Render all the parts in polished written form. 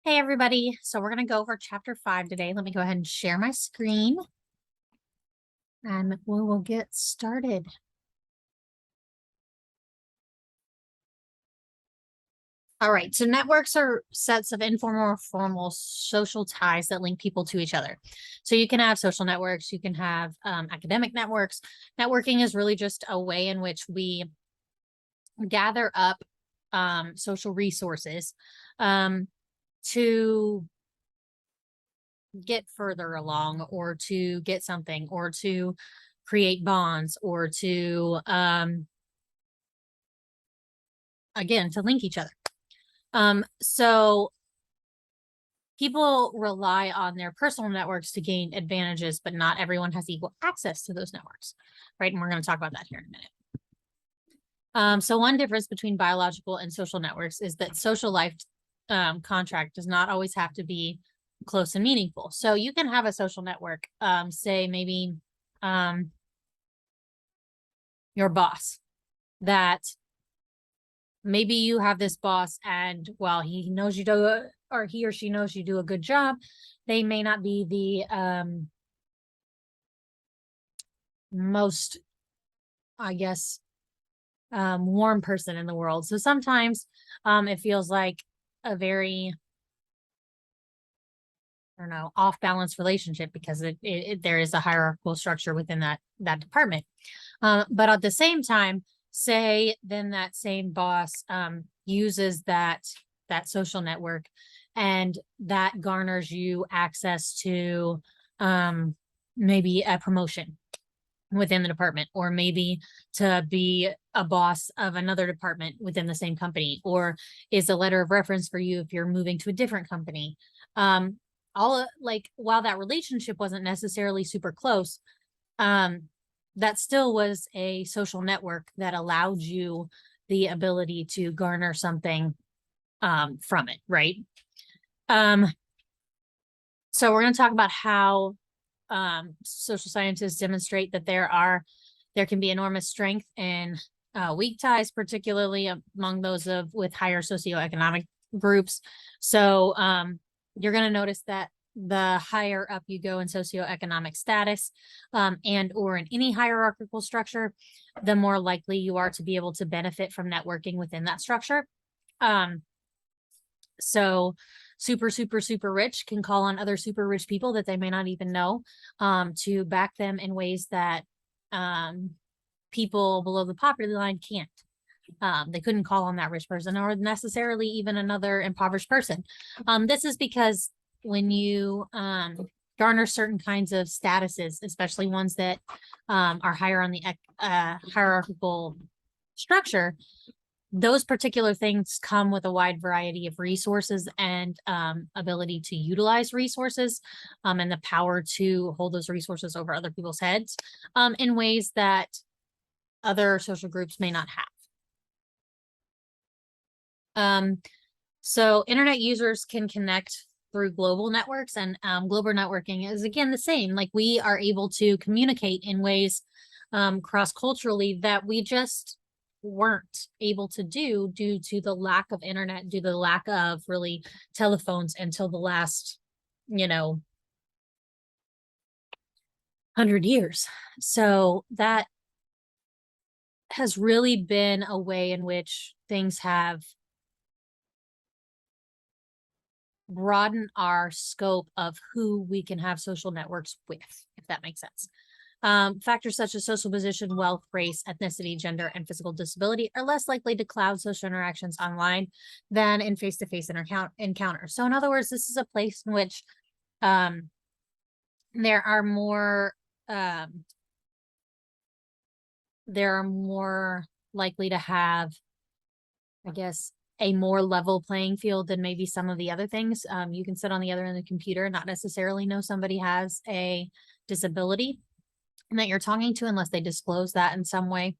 Hey everybody, so we're going to go over chapter 5 today. Let me go ahead and share my screen and we will get started. All right, so networks are sets of informal or formal social ties that link people to each other. So you can have social networks, you can have academic networks. Networking is really just a way in which we gather up social resources to get further along or to get something or to create bonds or to again to link each other. So people rely on their personal networks to gain advantages, but not everyone has equal access to those networks, right? And we're going to talk about that here in a minute. So one difference between biological and social networks is that social life contract does not always have to be close and meaningful. So you can have a social network, say maybe your boss, that maybe you have this boss and while he knows you do, or he or she knows you do a good job, they may not be the most, I guess, warm person in the world. So sometimes it feels like a very, I don't know, off balance relationship because there is a hierarchical structure within that department. But at the same time, say then that same boss uses that social network and that garners you access to maybe a promotion within the department, or maybe to be a boss of another department within the same company, or is a letter of reference for you if you're moving to a different company. All like while that relationship wasn't necessarily super close, that still was a social network that allowed you the ability to garner something from it, right? So we're going to talk about how social scientists demonstrate that there can be enormous strength in weak ties, particularly among those with higher socioeconomic groups. So you're going to notice that the higher up you go in socioeconomic status and or in any hierarchical structure, the more likely you are to be able to benefit from networking within that structure. So super, super, super rich can call on other super rich people that they may not even know to back them in ways that people below the poverty line can't. They couldn't call on that rich person or necessarily even another impoverished person. This is because when you garner certain kinds of statuses, especially ones that are higher on the hierarchical structure, those particular things come with a wide variety of resources and ability to utilize resources and the power to hold those resources over other people's heads in ways that other social groups may not have. So internet users can connect through global networks, and global networking is again the same. Like we are able to communicate in ways cross-culturally that we just weren't able to do due to the lack of internet, due to the lack of really telephones until the last, 100 years. So that has really been a way in which things have broaden our scope of who we can have social networks with, if that makes sense. Factors such as social position, wealth, race, ethnicity, gender, and physical disability are less likely to cloud social interactions online than in face-to-face encounters. So in other words, this is a place in which there are more likely to have, I guess, a more level playing field than maybe some of the other things. You can sit on the other end of the computer, not necessarily know somebody has a disability and that you're talking to unless they disclose that in some way.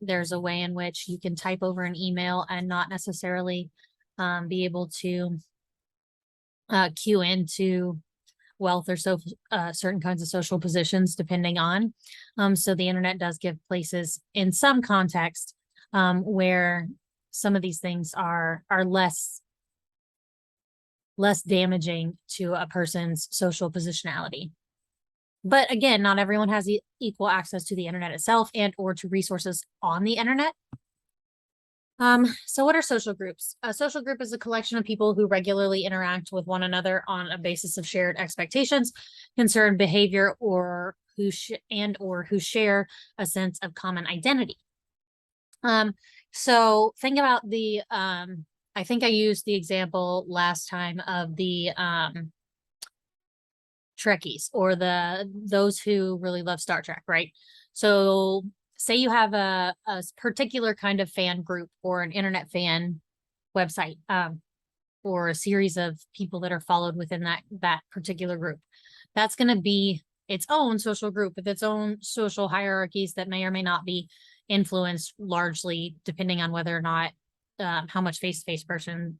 There's a way in which you can type over an email and not necessarily be able to cue into wealth or certain kinds of social positions depending on. So the internet does give places in some context where some of these things are less less damaging to a person's social positionality. But again, not everyone has equal access to the internet itself and or to resources on the internet. So what are social groups? A social group is a collection of people who regularly interact with one another on a basis of shared expectations, concerned behavior, or who share a sense of common identity. So think about the I think I used the example last time of the Trekkies, or those who really love Star Trek, right? So say you have a particular kind of fan group or an internet fan website, or a series of people that are followed within that particular group. That's going to be its own social group with its own social hierarchies that may or may not be influenced largely depending on whether or not how much face-to-face person,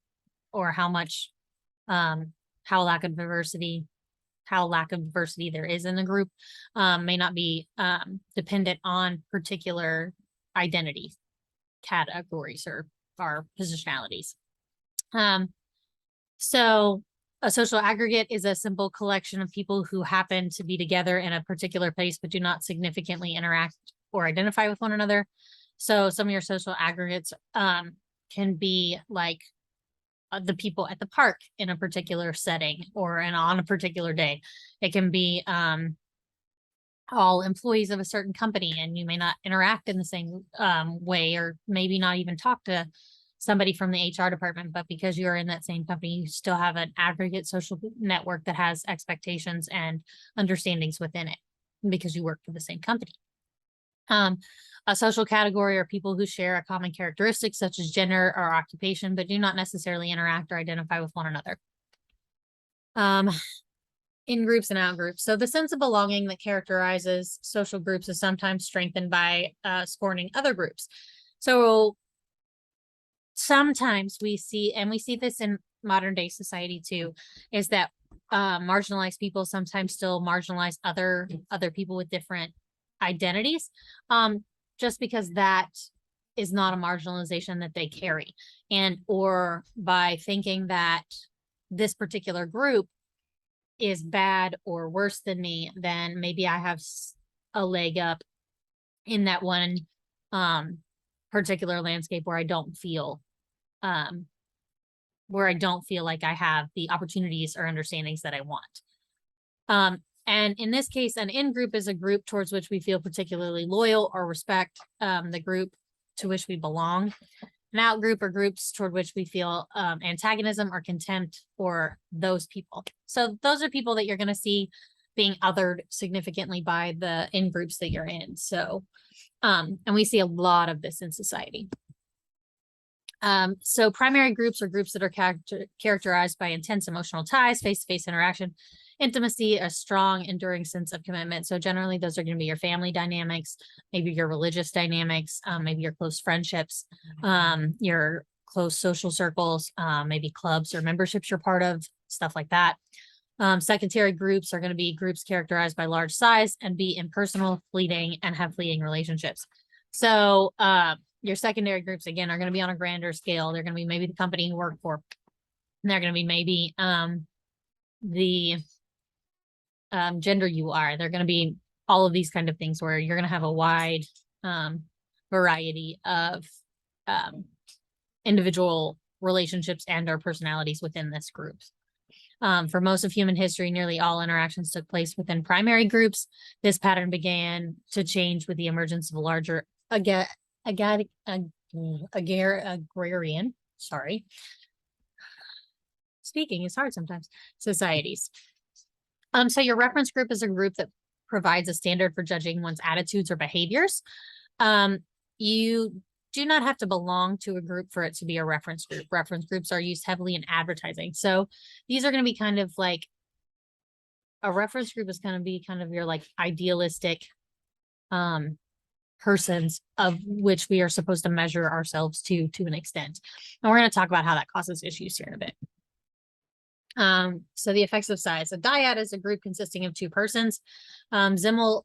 or how lack of diversity there is in the group, may not be dependent on particular identity categories or positionalities. So a social aggregate is a simple collection of people who happen to be together in a particular place but do not significantly interact or identify with one another. So some of your social aggregates can be like the people at the park in a particular setting or on a particular day. It can be all employees of a certain company, and you may not interact in the same way, or maybe not even talk to somebody from the HR department, but because you're in that same company, you still have an aggregate social network that has expectations and understandings within it because you work for the same company. A social category are people who share a common characteristic such as gender or occupation, but do not necessarily interact or identify with one another. In groups and out groups. So the sense of belonging that characterizes social groups is sometimes strengthened by scorning other groups. So sometimes we see this in modern day society too, is that marginalized people sometimes still marginalize other people with different identities, just because that is not a marginalization that they carry, and or by thinking that this particular group is bad or worse than me, then maybe I have a leg up in that one particular landscape where I don't feel like I have the opportunities or understandings that I want. And in this case, an in-group is a group towards which we feel particularly loyal or respect the group to which we belong. An out-group are groups toward which we feel antagonism or contempt for those people. So those are people that you're going to see being othered significantly by the in-groups that you're in. So, and we see a lot of this in society. So primary groups are groups that are characterized by intense emotional ties, face-to-face interaction, intimacy, a strong, enduring sense of commitment. So generally, those are going to be your family dynamics, maybe your religious dynamics, maybe your close friendships, your close social circles, maybe clubs or memberships you're part of, stuff like that. Secondary groups are going to be groups characterized by large size and be impersonal, fleeting, and have fleeting relationships. So your secondary groups, again, are going to be on a grander scale. They're going to be maybe the company you work for. And they're going to be maybe the gender you are. They're going to be all of these kind of things where you're going to have a wide variety of individual relationships and or personalities within this group. For most of human history, nearly all interactions took place within primary groups. This pattern began to change with the emergence of a larger agrarian, speaking is hard sometimes, societies. So your reference group is a group that provides a standard for judging one's attitudes or behaviors. You do not have to belong to a group for it to be a reference group. Reference groups are used heavily in advertising. So these are going to be kind of like, a reference group is going to be kind of your like idealistic persons of which we are supposed to measure ourselves to an extent. And we're going to talk about how that causes issues here in a bit. So the effects of size. A dyad is a group consisting of two persons. Zimmel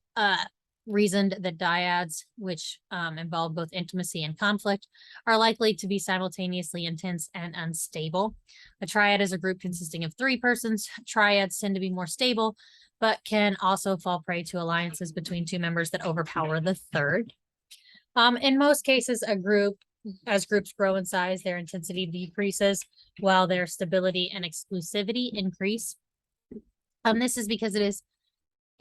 reasoned that dyads, which involve both intimacy and conflict, are likely to be simultaneously intense and unstable. A triad is a group consisting of 3 persons. Triads tend to be more stable, but can also fall prey to alliances between 2 members that overpower the third. In most cases, as groups grow in size, their intensity decreases while their stability and exclusivity increase. This is because it is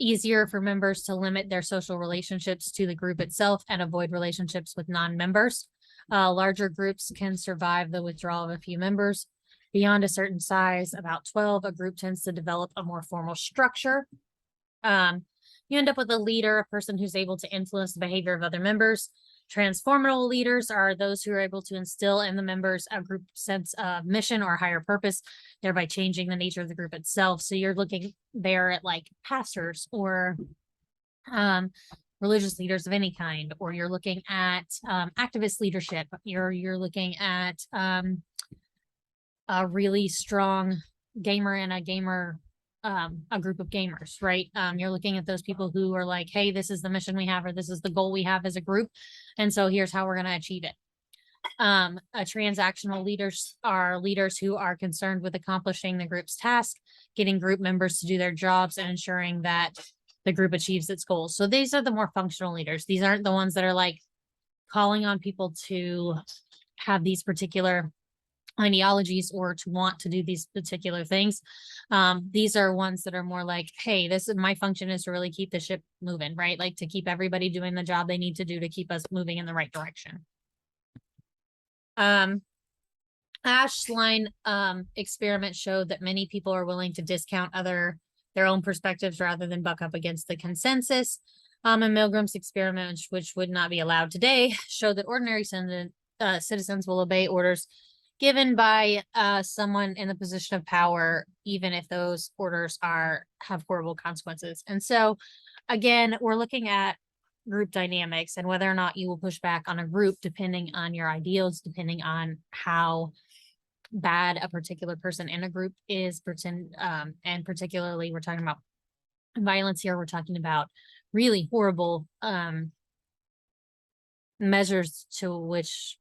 easier for members to limit their social relationships to the group itself and avoid relationships with non-members. Larger groups can survive the withdrawal of a few members. Beyond a certain size, about 12, a group tends to develop a more formal structure. You end up with a leader, a person who's able to influence the behavior of other members. Transformational leaders are those who are able to instill in the members a group sense of mission or higher purpose, thereby changing the nature of the group itself. So you're looking there at like pastors or religious leaders of any kind, or you're looking at activist leadership. You're looking at a really strong gamer and a group of gamers, right? You're looking at those people who are like, hey, this is the mission we have, or this is the goal we have as a group. And so here's how we're going to achieve it. Transactional leaders are leaders who are concerned with accomplishing the group's task, getting group members to do their jobs, and ensuring that the group achieves its goals. So these are the more functional leaders. These aren't the ones that are like calling on people to have these particular ideologies or to want to do these particular things. These are ones that are more like, hey, this is my function is to really keep the ship moving, right? Like to keep everybody doing the job they need to do to keep us moving in the right direction. Ash line experiment showed that many people are willing to discount their own perspectives rather than buck up against the consensus. And Milgram's experiment, which would not be allowed today, showed that ordinary citizens will obey orders given by someone in the position of power, even if those orders have horrible consequences. And so, again, we're looking at group dynamics and whether or not you will push back on a group depending on your ideals, depending on how bad a particular person in a group is. And particularly, we're talking about violence here. We're talking about really horrible measures to which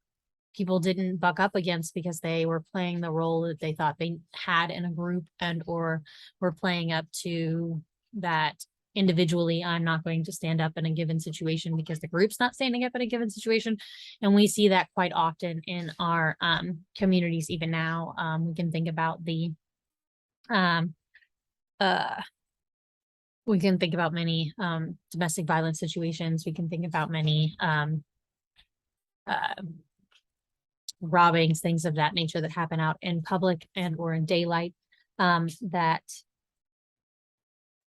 people didn't buck up against because they were playing the role that they thought they had in a group and or were playing up to that individually. I'm not going to stand up in a given situation because the group's not standing up in a given situation. And we see that quite often in our communities even now. We can think about we can think about many domestic violence situations. We can think about many robbings, things of that nature that happen out in public and or in daylight that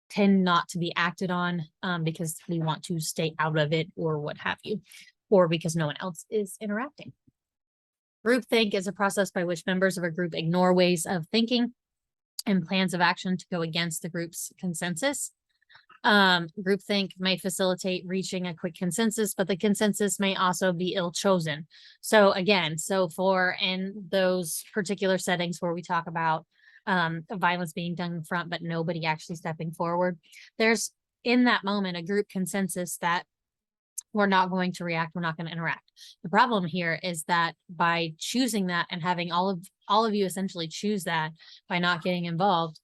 tend not to be acted on because we want to stay out of it or what have you, or because no one else is interacting. Groupthink is a process by which members of a group ignore ways of thinking and plans of action to go against the group's consensus. Groupthink may facilitate reaching a quick consensus, but the consensus may also be ill-chosen. So again, for in those particular settings where we talk about violence being done in front, but nobody actually stepping forward, there's in that moment a group consensus that we're not going to react, we're not going to interact. The problem here is that by choosing that and having all of you essentially choose that by not getting involved,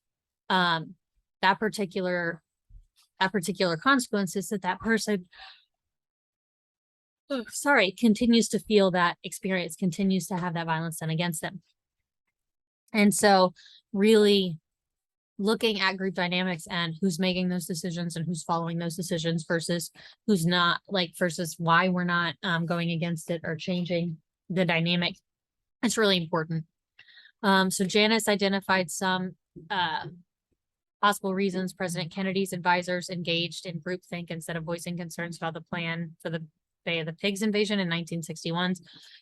that particular consequence is that person continues to feel that experience, continues to have that violence done against them. And so really looking at group dynamics and who's making those decisions and who's following those decisions versus who's not, versus why we're not going against it or changing the dynamic, it's really important. So Janice identified some possible reasons President Kennedy's advisors engaged in groupthink instead of voicing concerns about the plan for the Bay of the Pigs invasion in 1961.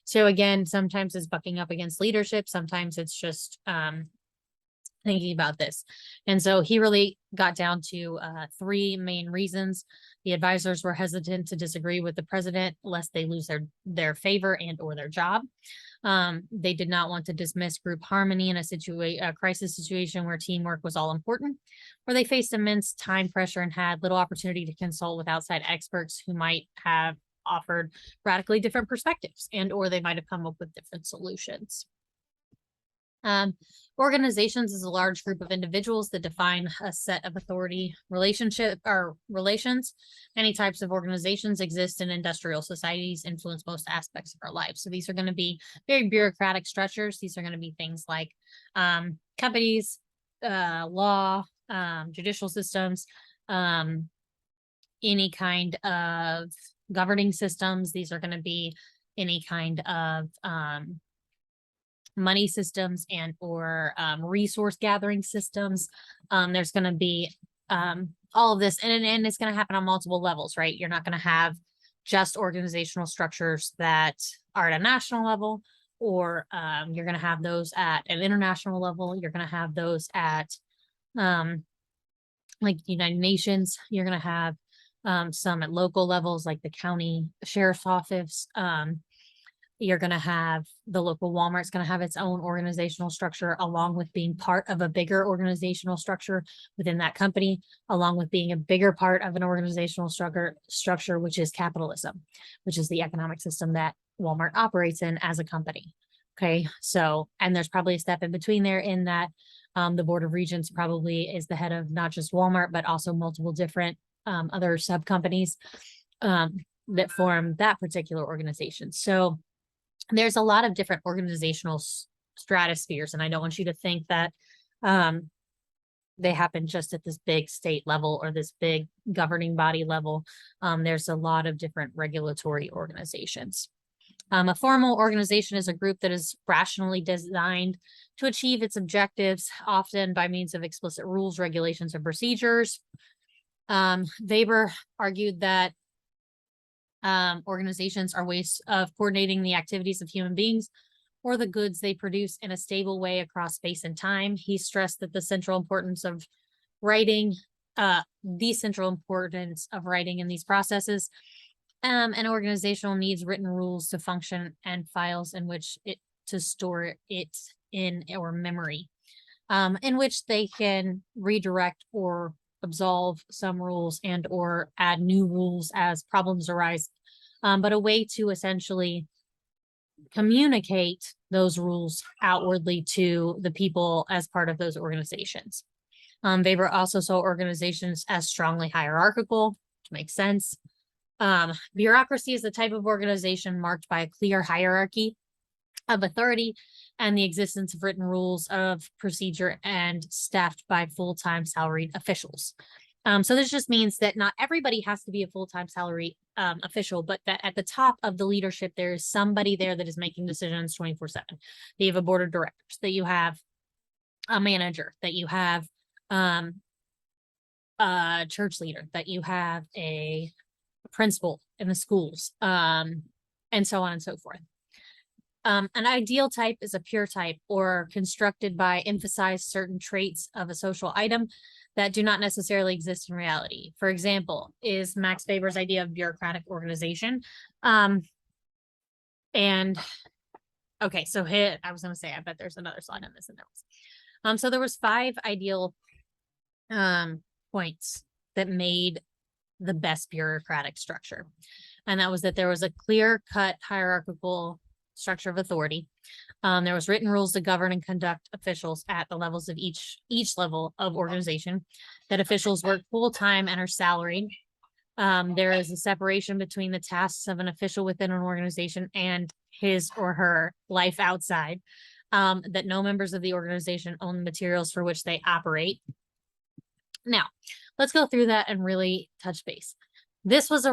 So again, sometimes it's bucking up against leadership. Sometimes it's just thinking about this. And so he really got down to 3 main reasons. The advisors were hesitant to disagree with the president lest they lose their favor and or their job. They did not want to dismiss group harmony in a crisis situation where teamwork was all important, where they faced immense time pressure and had little opportunity to consult with outside experts who might have offered radically different perspectives, and or they might have come up with different solutions. Organizations is a large group of individuals that define a set of authority relationship or relations. Many types of organizations exist in industrial societies, influence most aspects of our lives. So these are going to be very bureaucratic structures. These are going to be things like companies, law, judicial systems, any kind of governing systems. These are going to be any kind of money systems and or resource gathering systems. There's going to be all of this, and it's going to happen on multiple levels, right? You're not going to have just organizational structures that are at a national level, or you're going to have those at an international level. You're going to have those at like the United Nations. You're going to have some at local levels, like the county sheriff's office. You're going to have the local Walmart's going to have its own organizational structure, along with being part of a bigger organizational structure within that company, along with being a bigger part of an organizational structure, which is capitalism, which is the economic system that Walmart operates in as a company. Okay, so, and there's probably a step in between there in that the Board of Regents probably is the head of not just Walmart, but also multiple different other sub companies that form that particular organization. So there's a lot of different organizational stratospheres, and I don't want you to think that they happen just at this big state level or this big governing body level. There's a lot of different regulatory organizations. A formal organization is a group that is rationally designed to achieve its objectives, often by means of explicit rules, regulations, and procedures. Weber argued that organizations are ways of coordinating the activities of human beings or the goods they produce in a stable way across space and time. He stressed that the central importance of writing, in these processes, an organizational needs written rules to function and files in which to store it in our memory, in which they can redirect or absolve some rules and or add new rules as problems arise, but a way to essentially communicate those rules outwardly to the people as part of those organizations. Weber also saw organizations as strongly hierarchical, which makes sense. Bureaucracy is the type of organization marked by a clear hierarchy of authority and the existence of written rules of procedure and staffed by full-time salaried officials. So this just means that not everybody has to be a full-time salary official, but that at the top of the leadership, there is somebody there that is making decisions 24/7. That you have a board of directors, that you have a manager, that you have a church leader, that you have a principal in the schools, and so on and so forth. An ideal type is a pure type, or constructed by emphasize certain traits of a social item that do not necessarily exist in reality. For example, is Max Weber's idea of bureaucratic organization. And okay, so I was going to say, I bet there's another slide on this in notes. So there was 5 ideal points that made the best bureaucratic structure. And that was that there was a clear-cut hierarchical structure of authority. There was written rules to govern and conduct officials at the levels of each level of organization, that officials work full-time and are salaried. There is a separation between the tasks of an official within an organization and his or her life outside, that no members of the organization own the materials for which they operate. Now, let's go through that and really touch base. This was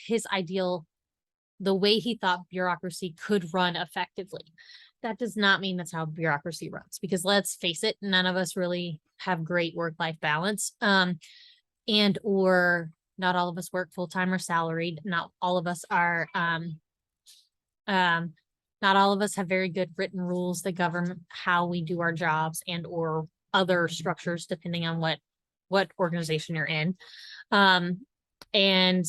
his ideal, the way he thought bureaucracy could run effectively. That does not mean that's how bureaucracy runs, because let's face it, none of us really have great work-life balance, and or not all of us work full-time or salaried. Not all of us are, not all of us have very good written rules that govern how we do our jobs and or other structures, depending on what organization you're in. And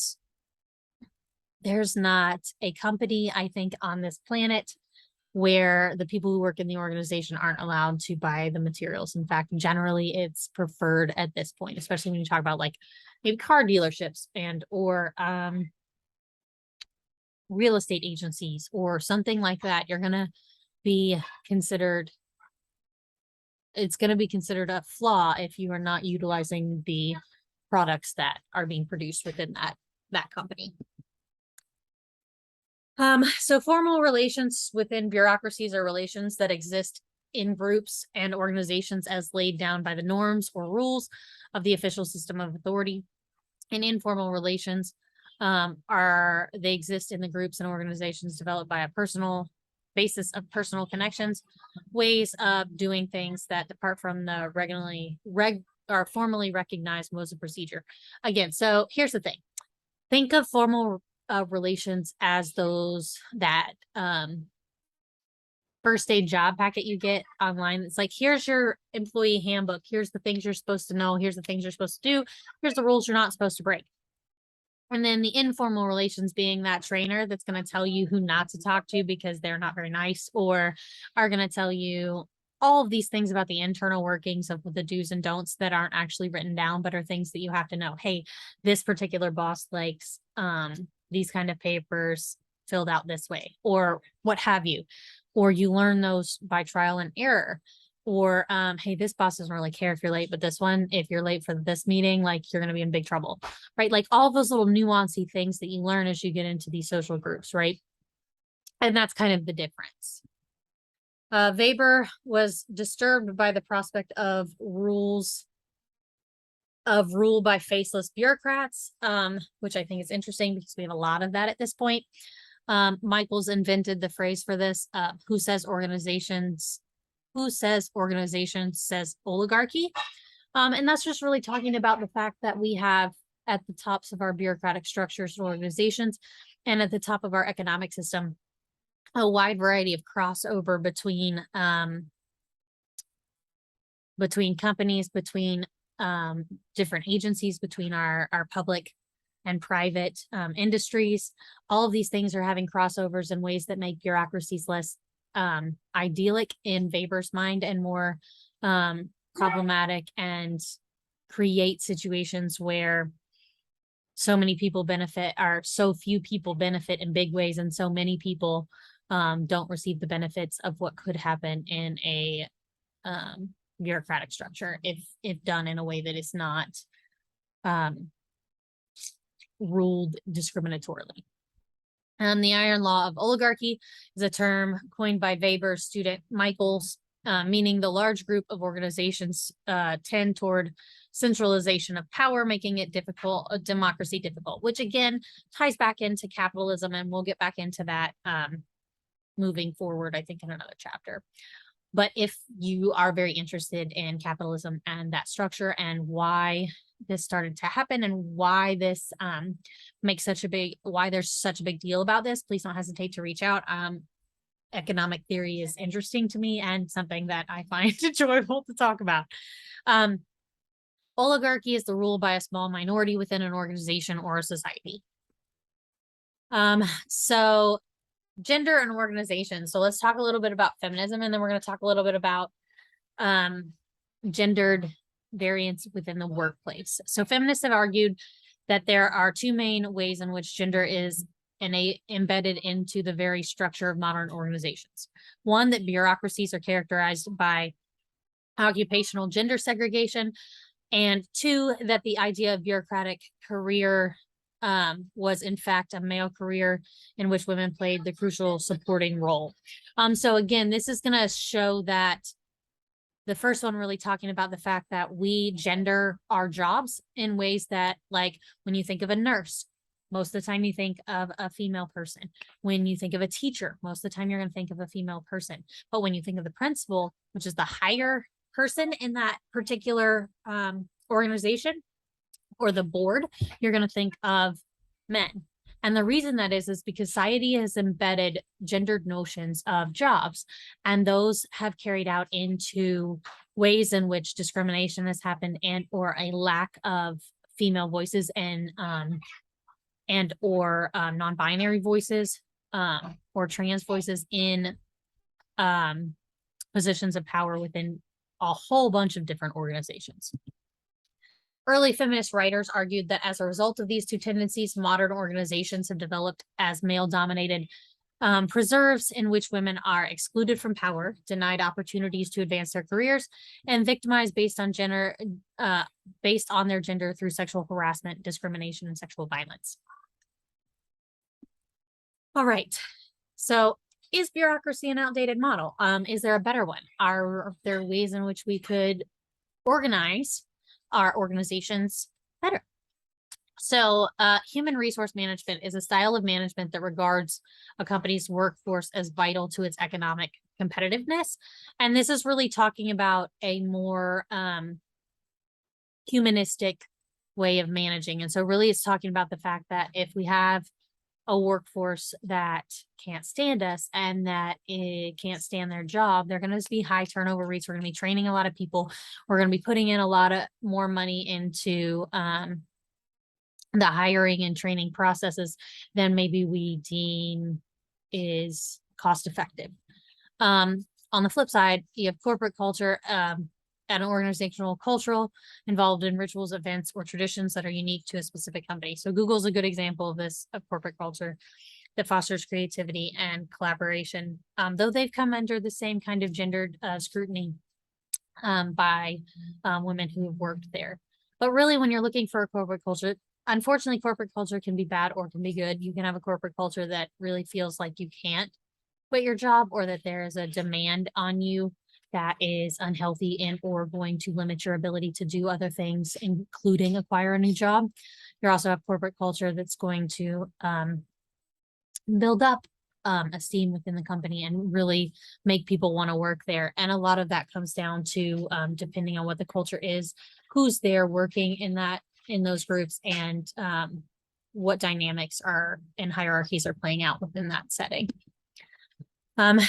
there's not a company, I think, on this planet where the people who work in the organization aren't allowed to buy the materials. In fact, generally it's preferred at this point, especially when you talk about like maybe car dealerships and or real estate agencies or something like that. You're going to be considered, it's going to be considered a flaw if you are not utilizing the products that are being produced within that company. So formal relations within bureaucracies are relations that exist in groups and organizations as laid down by the norms or rules of the official system of authority. And informal relations they exist in the groups and organizations developed by a personal basis of personal connections, ways of doing things that depart from the or formally recognized modes of procedure. Again, so here's the thing. Think of formal relations as those that first aid job packet you get online. It's like, here's your employee handbook. Here's the things you're supposed to know. Here's the things you're supposed to do. Here's the rules you're not supposed to break. And then the informal relations being that trainer that's going to tell you who not to talk to because they're not very nice, or are going to tell you all of these things about the internal workings of the do's and don'ts that aren't actually written down, but are things that you have to know. Hey, this particular boss likes these kind of papers filled out this way, or what have you. Or you learn those by trial and error. Or, hey, this boss doesn't really care if you're late, but this one, if you're late for this meeting, like you're going to be in big trouble, right? Like all those little nuancy things that you learn as you get into these social groups, right? And that's kind of the difference. Weber was disturbed by the prospect of rule by faceless bureaucrats, which I think is interesting because we have a lot of that at this point. Michaels invented the phrase for this, who says organization says oligarchy. And that's just really talking about the fact that we have at the tops of our bureaucratic structures and organizations and at the top of our economic system, a wide variety of crossover between companies, between different agencies, between our public and private industries. All of these things are having crossovers in ways that make bureaucracies less idyllic in Weber's mind and more problematic, and create situations where so many people benefit, or so few people benefit in big ways, and so many people don't receive the benefits of what could happen in a bureaucratic structure if done in a way that is not ruled discriminatorily. The iron law of oligarchy is a term coined by Weber's student Michaels, meaning the large group of organizations tend toward centralization of power, making it democracy difficult, which again ties back into capitalism, and we'll get back into that moving forward, I think, in another chapter. But if you are very interested in capitalism and that structure and why this started to happen and why this why there's such a big deal about this, please don't hesitate to reach out. Economic theory is interesting to me and something that I find enjoyable to talk about. Oligarchy is the rule by a small minority within an organization or a society. So gender and organization. So let's talk a little bit about feminism, and then we're going to talk a little bit about gendered variance within the workplace. So feminists have argued that there are two main ways in which gender is embedded into the very structure of modern organizations. One, that bureaucracies are characterized by occupational gender segregation, and two, that the idea of bureaucratic career was in fact a male career in which women played the crucial supporting role. So again, this is going to show that the first one really talking about the fact that we gender our jobs in ways that, like, when you think of a nurse, most of the time you think of a female person. When you think of a teacher, most of the time you're going to think of a female person. But when you think of the principal, which is the higher person in that particular organization, or the board, you're going to think of men. And the reason that is because society has embedded gendered notions of jobs, and those have carried out into ways in which discrimination has happened, and or a lack of female voices and or non-binary voices or trans voices in positions of power within a whole bunch of different organizations. Early feminist writers argued that as a result of these two tendencies, modern organizations have developed as male-dominated preserves in which women are excluded from power, denied opportunities to advance their careers, and victimized based on their gender through sexual harassment, discrimination, and sexual violence. All right. So is bureaucracy an outdated model? Is there a better one? Are there ways in which we could organize our organizations better? So human resource management is a style of management that regards a company's workforce as vital to its economic competitiveness. And this is really talking about a more humanistic way of managing. And so really it's talking about the fact that if we have a workforce that can't stand us and that it can't stand their job, they're going to be high turnover rates. We're going to be training a lot of people. We're going to be putting in a lot of more money into the hiring and training processes than maybe we deem is cost effective. On the flip side, you have corporate culture, an organizational cultural involved in rituals, events, or traditions that are unique to a specific company. So Google's a good example of this, of corporate culture that fosters creativity and collaboration, though they've come under the same kind of gendered scrutiny by women who have worked there. But really, when you're looking for a corporate culture, unfortunately, corporate culture can be bad or can be good. You can have a corporate culture that really feels like you can't quit your job, or that there is a demand on you that is unhealthy and or going to limit your ability to do other things, including acquire a new job. You also have corporate culture that's going to build up esteem within the company and really make people want to work there. And a lot of that comes down to depending on what the culture is, who's there working in those groups, and what dynamics are and hierarchies are playing out within that setting.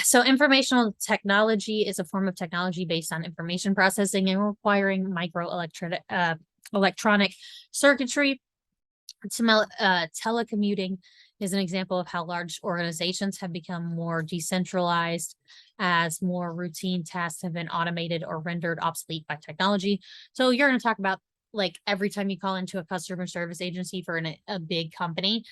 So informational technology is a form of technology based on information processing and requiring electronic circuitry. Telecommuting is an example of how large organizations have become more decentralized as more routine tasks have been automated or rendered obsolete by technology. So you're going to talk about, like, every time you call into a customer service agency for a big company,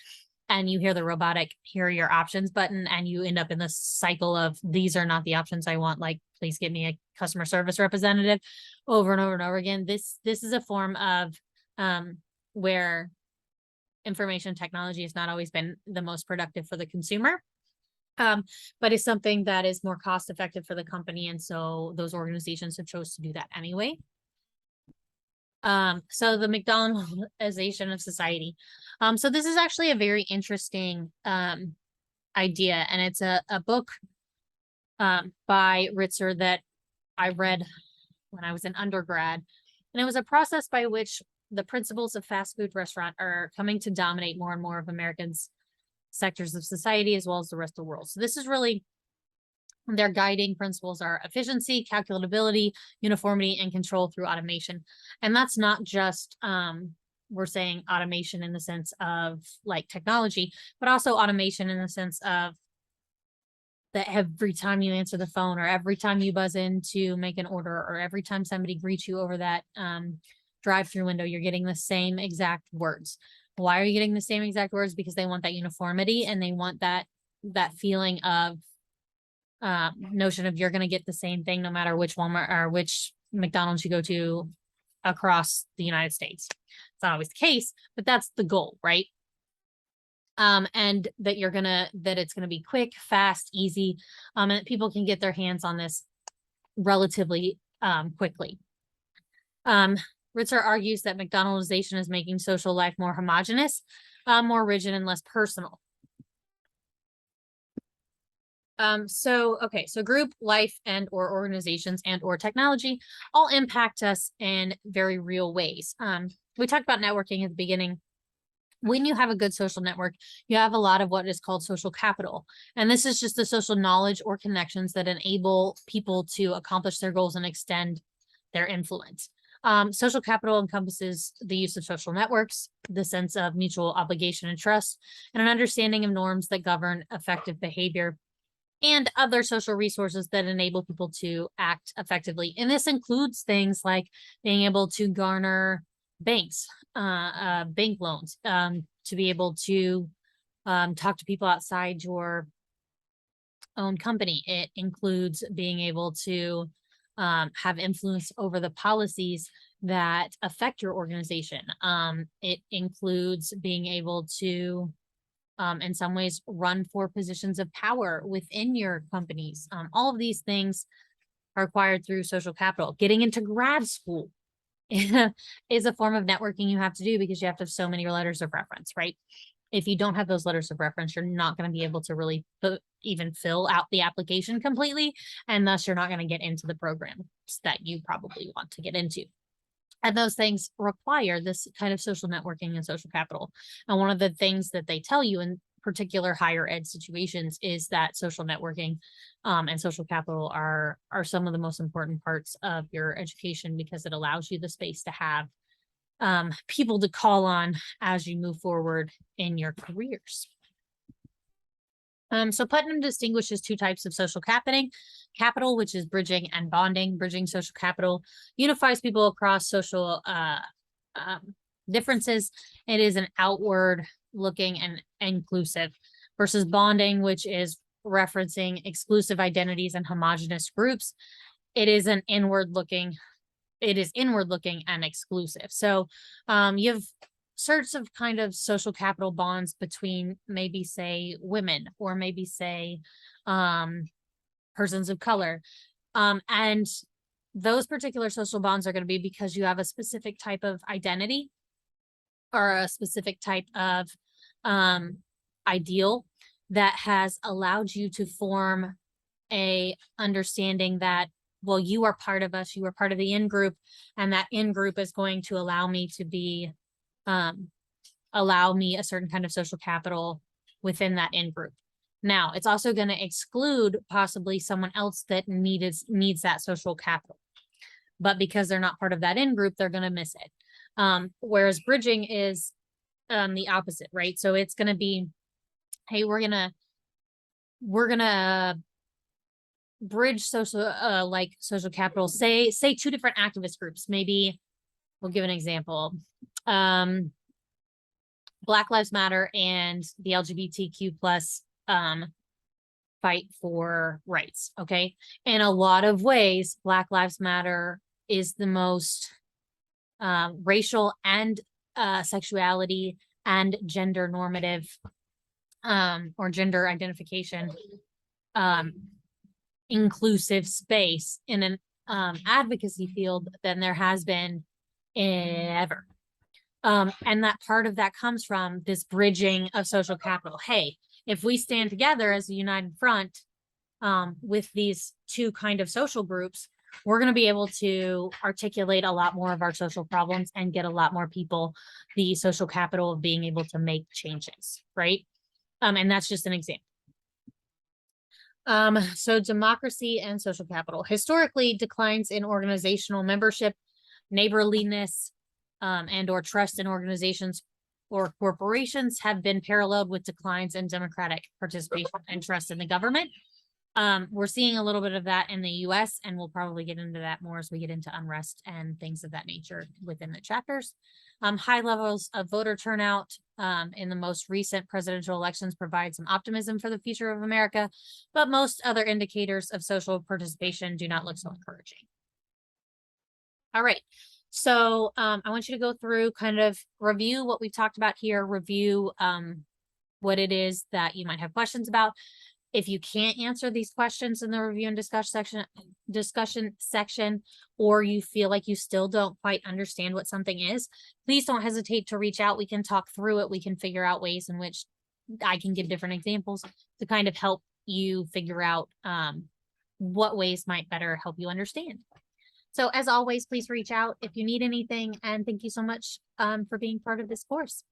and you hear the robotic, here are your options button, and you end up in this cycle of, these are not the options I want, like, please get me a customer service representative, over and over and over again. This is a form of where information technology has not always been the most productive for the consumer, but it's something that is more cost effective for the company. And so those organizations have chose to do that anyway. So the McDonaldization of society. So this is actually a very interesting idea, and it's a book by Ritzer that I read when I was an undergrad, and it was a process by which the principles of fast food restaurant are coming to dominate more and more of Americans' sectors of society, as well as the rest of the world. So this is really, their guiding principles are efficiency, calculability, uniformity, and control through automation. And that's not just, we're saying automation in the sense of like technology, but also automation in the sense of that every time you answer the phone, or every time you buzz in to make an order, or every time somebody greets you over that drive-through window, you're getting the same exact words. Why are you getting the same exact words? Because they want that uniformity, and they want that feeling of notion of you're going to get the same thing no matter which Walmart or which McDonald's you go to across the United States. It's not always the case, but that's the goal, right? And that it's gonna be quick, fast, easy, and that people can get their hands on this relatively quickly. Ritzer argues that McDonaldization is making social life more homogenous, more rigid, and less personal. So group life and or organizations and or technology all impact us in very real ways. We talked about networking at the beginning. When you have a good social network, you have a lot of what is called social capital. And this is just the social knowledge or connections that enable people to accomplish their goals and extend their influence. Social capital encompasses the use of social networks, the sense of mutual obligation and trust, and an understanding of norms that govern effective behavior and other social resources that enable people to act effectively. And this includes things like being able to garner bank loans, to be able to talk to people outside your own company. It includes being able to have influence over the policies that affect your organization. It includes being able to, in some ways, run for positions of power within your companies. All of these things are acquired through social capital. Getting into grad school is a form of networking you have to do because you have to have so many letters of reference, right? If you don't have those letters of reference, you're not going to be able to really even fill out the application completely, and thus you're not going to get into the programs that you probably want to get into. And those things require this kind of social networking and social capital. And one of the things that they tell you in particular higher ed situations is that social networking and social capital are some of the most important parts of your education, because it allows you the space to have people to call on as you move forward in your careers. So Putnam distinguishes two types of social capital, which is bridging and bonding. Bridging social capital unifies people across social differences. It is an outward looking and inclusive, versus bonding, which is referencing exclusive identities and homogenous groups. It is an inward looking and exclusive. So you have sorts of kind of social capital bonds between maybe say women, or maybe say persons of color. And those particular social bonds are going to be because you have a specific type of identity or a specific type of ideal that has allowed you to form a understanding that, well, you are part of us, you are part of the in-group, and that in-group is going to allow me to be, allow me a certain kind of social capital within that in-group. Now, it's also going to exclude possibly someone else that needs that social capital. But because they're not part of that in-group, they're going to miss it. Whereas bridging is the opposite, right? So it's going to be, hey, we're going to bridge social social capital, say two different activist groups. Maybe we'll give an example. Black Lives Matter and the LGBTQ plus fight for rights. Okay. In a lot of ways, Black Lives Matter is the most racial and sexuality and gender normative or gender identification inclusive space in an advocacy field than there has been ever. And that part of that comes from this bridging of social capital. Hey, if we stand together as a united front with these two kind of social groups, we're going to be able to articulate a lot more of our social problems and get a lot more people the social capital of being able to make changes, right? And that's just an example. So democracy and social capital. Historically, declines in organizational membership, neighborliness, and or trust in organizations or corporations have been paralleled with declines in democratic participation and trust in the government. We're seeing a little bit of that in the US, and we'll probably get into that more as we get into unrest and things of that nature within the chapters. High levels of voter turnout in the most recent presidential elections provide some optimism for the future of America, but most other indicators of social participation do not look so encouraging. All right. So I want you to go through, kind of review what we've talked about here, review what it is that you might have questions about. If you can't answer these questions in the review and discussion section, or you feel like you still don't quite understand what something is, please don't hesitate to reach out. We can talk through it. We can figure out ways in which I can give different examples to kind of help you figure out what ways might better help you understand. So as always, please reach out if you need anything, and thank you so much for being part of this course.